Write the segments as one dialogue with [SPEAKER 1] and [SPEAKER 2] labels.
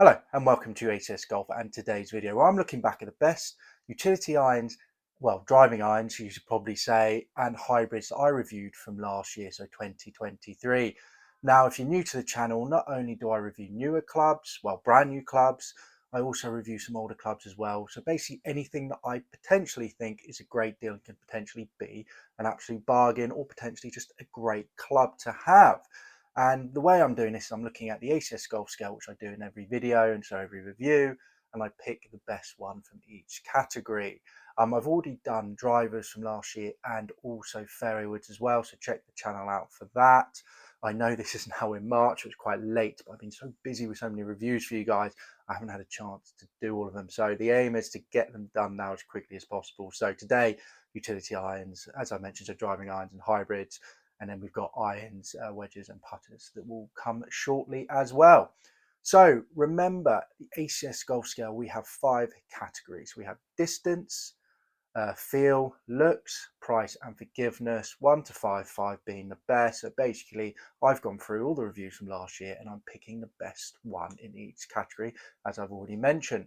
[SPEAKER 1] Hello and welcome to ACS Golf and today's video where I'm looking back at the best utility irons, well driving irons you should probably say, and hybrids that I reviewed from last year, so 2023. Now if you're new to the channel, not only do I review newer clubs, well brand new clubs, I also review some older clubs as well. So basically anything that I potentially think is a great deal and can potentially be an absolute bargain or potentially just a great club to have. And the way I'm doing this is I'm looking at the ACS Golf Scale, which I do in every video and so every review, and I pick the best one from each category. I've already done drivers from last year and also fairway woods as well, so check the channel out for that. I know this is now in March, which is quite late, but I've been so busy with so many reviews for you guys, I haven't had a chance to do all of them. So the aim is to get them done now as quickly as possible. So today, utility irons, as I mentioned, so driving irons and hybrids, and then we've got irons, wedges and putters that will come shortly as well. So remember, the ACS Golf Scale, we have 5 categories. We have distance, feel, looks, price and forgiveness, 1 to 5, 5 being the best. So basically I've gone through all the reviews from last year and I'm picking the best one in each category, as I've already mentioned.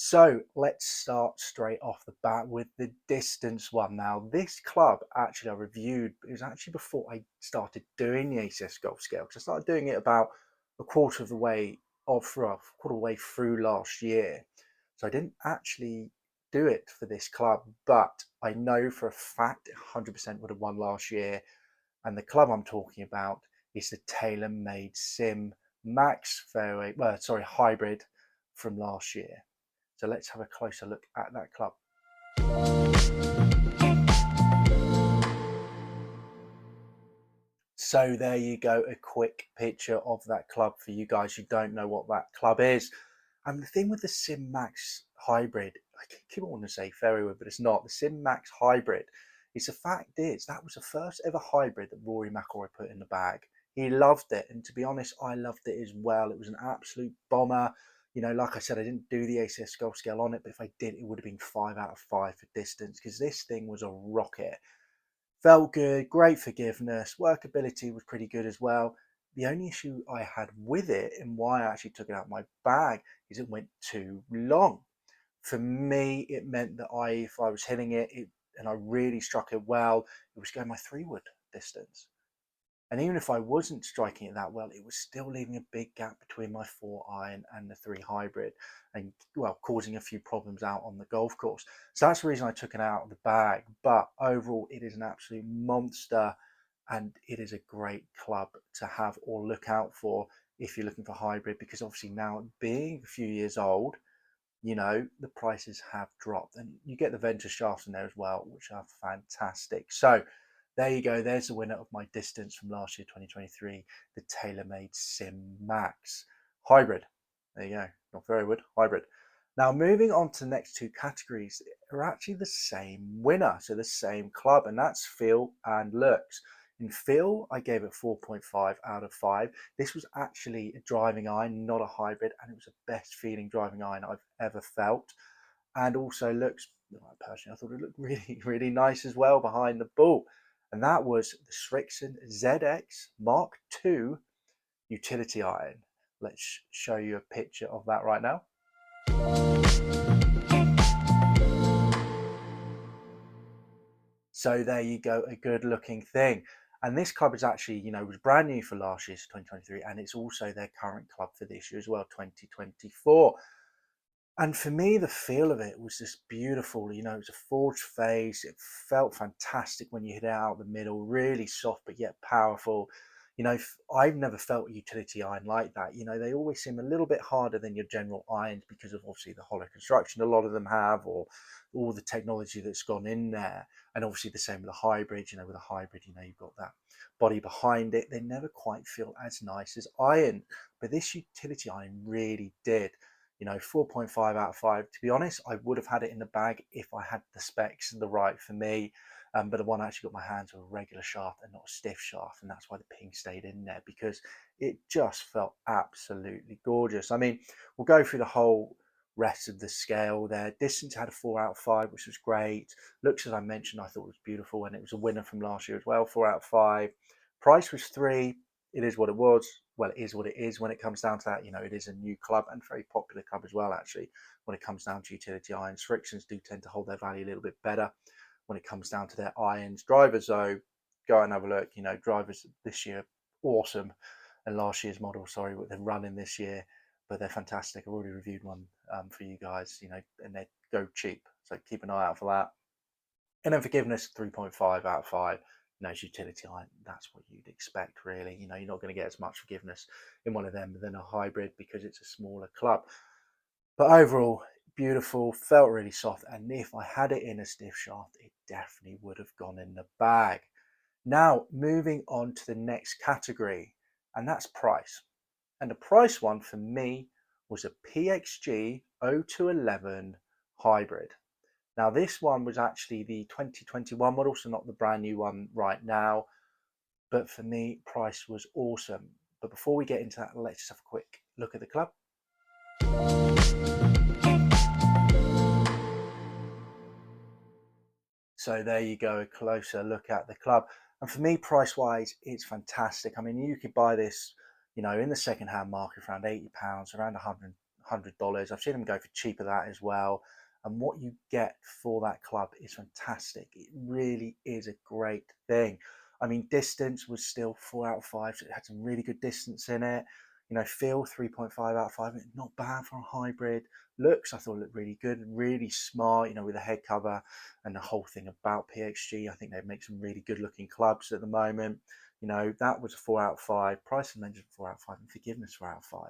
[SPEAKER 1] So let's start straight off the bat with the distance one. Now, this club actually I reviewed, it was actually before I started doing the ACS Golf Scale, because I started doing it about a quarter of the way through last year. So I didn't actually do it for this club, but I know for a fact 100% would have won last year. And the club I'm talking about is the TaylorMade Sim Max hybrid from last year. So let's have a closer look at that club. So there you go, a quick picture of that club for you guys who don't know what that club is. And the thing with the Sim Max hybrid, I keep wanting to say fairway, but it's not. The Sim Max hybrid is, the fact is that was the first ever hybrid that Rory McIlroy put in the bag. He loved it, and to be honest, I loved it as well. It was an absolute bomber. You know, like I said, I didn't do the ACS Golf Scale on it, but if I did, it would have been 5 out of 5 for distance, because this thing was a rocket. Felt good, great forgiveness, workability was pretty good as well. The only issue I had with it, and why I actually took it out of my bag, is it went too long. For me, it meant that if I was hitting it and I really struck it well, it was going my 3-wood distance. And even if I wasn't striking it that well, it was still leaving a big gap between my 4 iron and the 3 hybrid, and well, causing a few problems out on the golf course. So that's the reason I took it out of the bag. But overall, it is an absolute monster, and it is a great club to have or look out for if you're looking for hybrid, because obviously now being a few years old, you know, the prices have dropped, and you get the Venture shafts in there as well, which are fantastic. So there you go, there's the winner of my distance from last year, 2023, the TaylorMade Sim Max hybrid. There you go, not very good, hybrid. Now moving on to the next 2 categories are actually the same winner, so the same club, and that's feel and looks. In feel, I gave it 4.5 out of 5. This was actually a driving iron, not a hybrid, and it was the best feeling driving iron I've ever felt. And also looks, personally, I thought it looked really, really nice as well behind the ball. And that was the Srixon ZX Mark II utility iron. Let's show you a picture of that right now. So there you go, a good looking thing. And this club is actually, you know, was brand new for last year's 2023, and it's also their current club for this year as well, 2024. And for me, the feel of it was just beautiful. You know, it was a forged face. It felt fantastic when you hit it out the middle, really soft but yet powerful. You know, I've never felt a utility iron like that. You know, they always seem a little bit harder than your general irons because of obviously the hollow construction a lot of them have, or all the technology that's gone in there. And obviously the same with the hybrid. You know, with a hybrid, you know, you've got that body behind it. They never quite feel as nice as iron, but this utility iron really did. You know, 4.5 out of 5. To be honest, I would have had it in the bag if I had the specs and the right for me. But the one I actually got my hands on a regular shaft and not a stiff shaft, and that's why the ping stayed in there, because it just felt absolutely gorgeous. I mean, we'll go through the whole rest of the scale there. Distance had a 4 out of 5, which was great. Looks, as I mentioned, I thought was beautiful, and it was a winner from last year as well, 4 out of 5. Price was 3. It is what it was. well, it is what it is when it comes down to that. It is a new club and very popular club as well, actually, when it comes down to utility irons. Frictions do tend to hold their value a little bit better when it comes down to their irons. Drivers, though, go and have a look. Drivers this year, awesome. And last year's model, sorry, what they're running this year, but they're fantastic. I've already reviewed one for you guys, and they go cheap. So keep an eye out for that. And then forgiveness, 3.5 out of 5. It's utility iron. That's what you'd expect, really. You're not going to get as much forgiveness in one of them than a hybrid because it's a smaller club. But overall, beautiful, felt really soft. And if I had it in a stiff shaft, it definitely would have gone in the bag. Now, moving on to the next category, and that's price. And the price one for me was a PXG 0211 hybrid. Now, this one was actually the 2021 model, so not the brand new one right now. But for me, price was awesome. But before we get into that, let's just have a quick look at the club. So there you go, a closer look at the club. And for me, price-wise, it's fantastic. I mean, you could buy this, in the second-hand market for around £80, around $100. I've seen them go for cheaper than that as well. And what you get for that club is fantastic. It really is a great thing. I mean, distance was still 4 out of 5, so it had some really good distance in it. Feel 3.5 out of 5, not bad for a hybrid. Looks, I thought it looked really good, really smart, with the head cover and the whole thing about PXG. I think they make some really good looking clubs at the moment. That was a 4 out of 5. Price and Legend 4 out of 5, and Forgiveness 4 out of 5.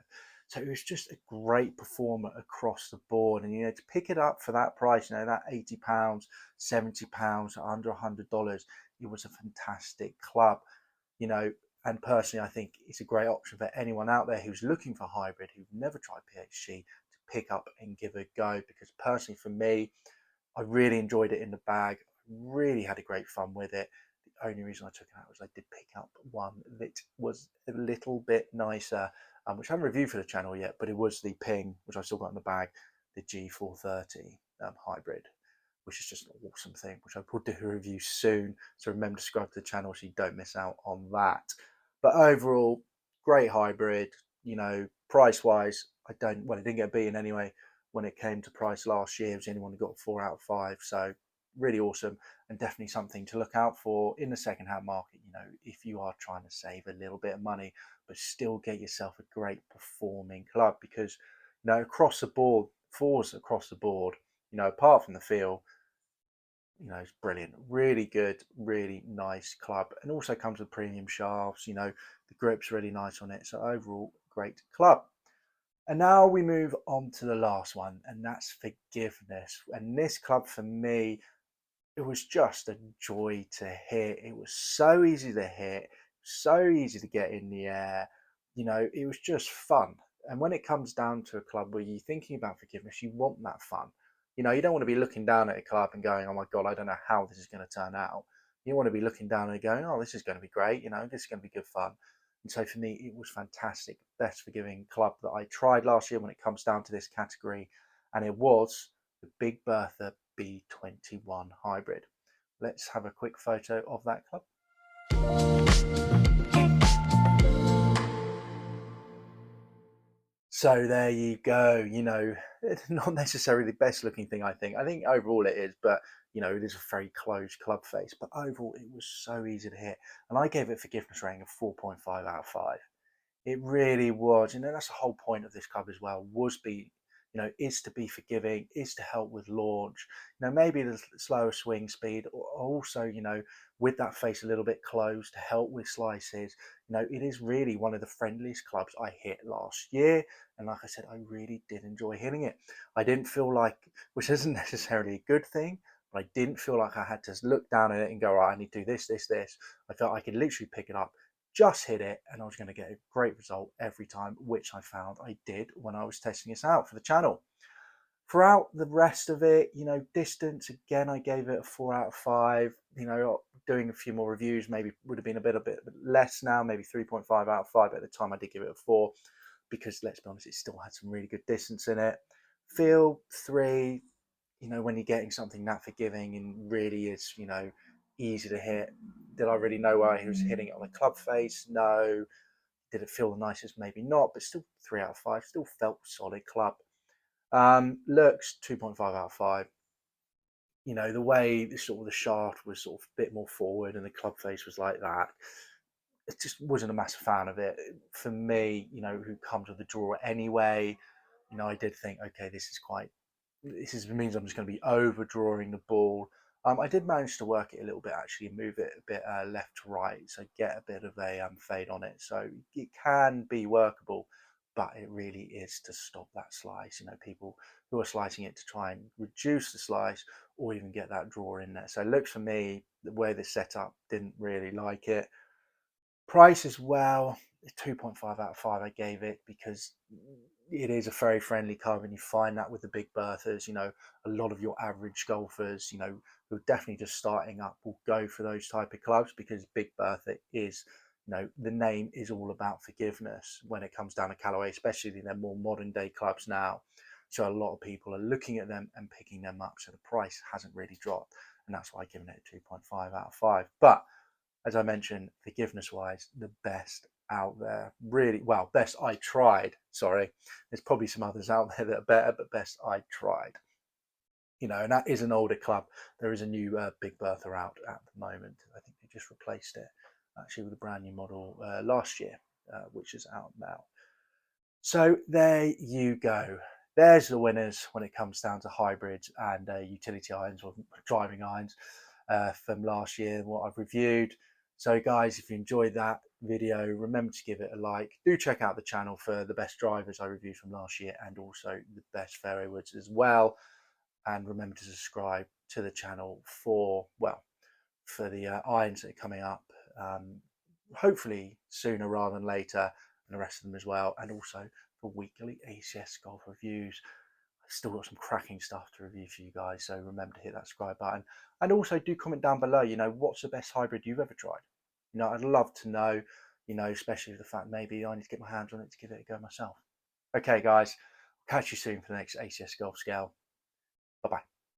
[SPEAKER 1] So it was just a great performer across the board. And to pick it up for that price, that £80, £70, under $100, it was a fantastic club. And personally, I think it's a great option for anyone out there who's looking for hybrid, who've never tried PXG, to pick up and give it a go. Because personally, for me, I really enjoyed it in the bag. Really had a great fun with it. The only reason I took it out was I did pick up one that was a little bit nicer, which I haven't reviewed for the channel yet, but it was the Ping, which I still got in the bag, the G430 hybrid, which is just an awesome thing, which I will do a review soon. So remember to subscribe to the channel so you don't miss out on that. But overall, great hybrid. Price-wise, it didn't get beaten anyway when it came to price last year. It was the only one who got 4 out of 5. So really awesome, and definitely something to look out for in the second-hand market, if you are trying to save a little bit of money, but still get yourself a great performing club. Because, across the board, fours across the board, apart from the feel, it's brilliant, really good, really nice club, and also comes with premium shafts. The grip's really nice on it. So overall, great club. And now we move on to the last one, and that's Forgiveness. And this club, for me, it was just a joy to hit. It was so easy to hit, so easy to get in the air. It was just fun. And when it comes down to a club where you're thinking about forgiveness, you want that fun. You don't want to be looking down at a club and going, oh my God, I don't know how this is going to turn out. You want to be looking down and going, oh, this is going to be great. This is going to be good fun. And so for me, it was fantastic. Best forgiving club that I tried last year when it comes down to this category. And it was the Big Bertha B21 hybrid. Let's have a quick photo of that club. So there you go. Not necessarily the best looking thing, I think. I think overall it is, but it is a very closed club face. But overall, it was so easy to hit. And I gave it a forgiveness rating of 4.5 out of 5. It really was. That's the whole point of this club as well, is to be forgiving, is to help with launch. Maybe the slower swing speed, or also, with that face a little bit closed to help with slices. It is really one of the friendliest clubs I hit last year. And like I said, I really did enjoy hitting it. I didn't feel like, which isn't necessarily a good thing, but I didn't feel like I had to look down at it and go, right, I need to do this, this, this. I felt I could literally pick it up, just hit it, and I was going to get a great result every time, which I found I did when I was testing this out for the channel. Throughout the rest of it, distance, again, I gave it a 4 out of 5. Doing a few more reviews maybe would have been a bit less now, maybe 3.5 out of 5. At the time I did give it a 4, because let's be honest, it still had some really good distance in it. Feel 3, when you're getting something that forgiving and really is, easy to hit. Did I really know where he was hitting it on the club face? No. Did it feel the nicest? Maybe not, but still 3 out of 5. Still felt solid club. Looks 2.5 out of 5. You know, the way the sort of the shaft was sort of a bit more forward and the club face was like that. It just wasn't a massive fan of it. For me, you know, who come to the draw anyway, you know, I did think, okay, this means I'm just going to be overdrawing the ball. I did manage to work it a little bit actually, and move it a bit left to right, so get a bit of a fade on it. So it can be workable, but it really is to stop that slice. You know, people who are slicing it to try and reduce the slice or even get that draw in there. So it looks for me the way this set up, didn't really like it. Price as well, 2.5 out of 5 I gave it because it is a very friendly club, and you find that with the Big Berthas. You know, a lot of your average golfers, you know, who are definitely just starting up will go for those type of clubs because Big Bertha is, you know, the name is all about forgiveness when it comes down to Callaway, especially in their more modern day clubs now. So a lot of people are looking at them and picking them up. So the price hasn't really dropped, and that's why I've given it a 2.5 out of 5. But as I mentioned, forgiveness wise, the best out there. Really, well, best I tried. Sorry, there's probably some others out there that are better, but best I tried. You know, and that is an older club. There is a new Big Bertha out at the moment. I think they just replaced it actually with a brand new model last year, which is out now. So there you go. There's the winners when it comes down to hybrids and utility irons or driving irons from last year, what I've reviewed. So guys, if you enjoyed that video, remember to give it a like. Do check out the channel for the best drivers I reviewed from last year and also the best fairway woods as well. And remember to subscribe to the channel for, well, for the irons that are coming up, hopefully sooner rather than later, and the rest of them as well, and also for weekly ACS golf reviews. I've still got some cracking stuff to review for you guys, so remember to hit that subscribe button, and also do comment down below, you know, what's the best hybrid you've ever tried. You know, I'd love to know, you know, especially the fact maybe I need to get my hands on it to give it a go myself. Okay guys, catch you soon for the next ACS golf scale. Bye bye.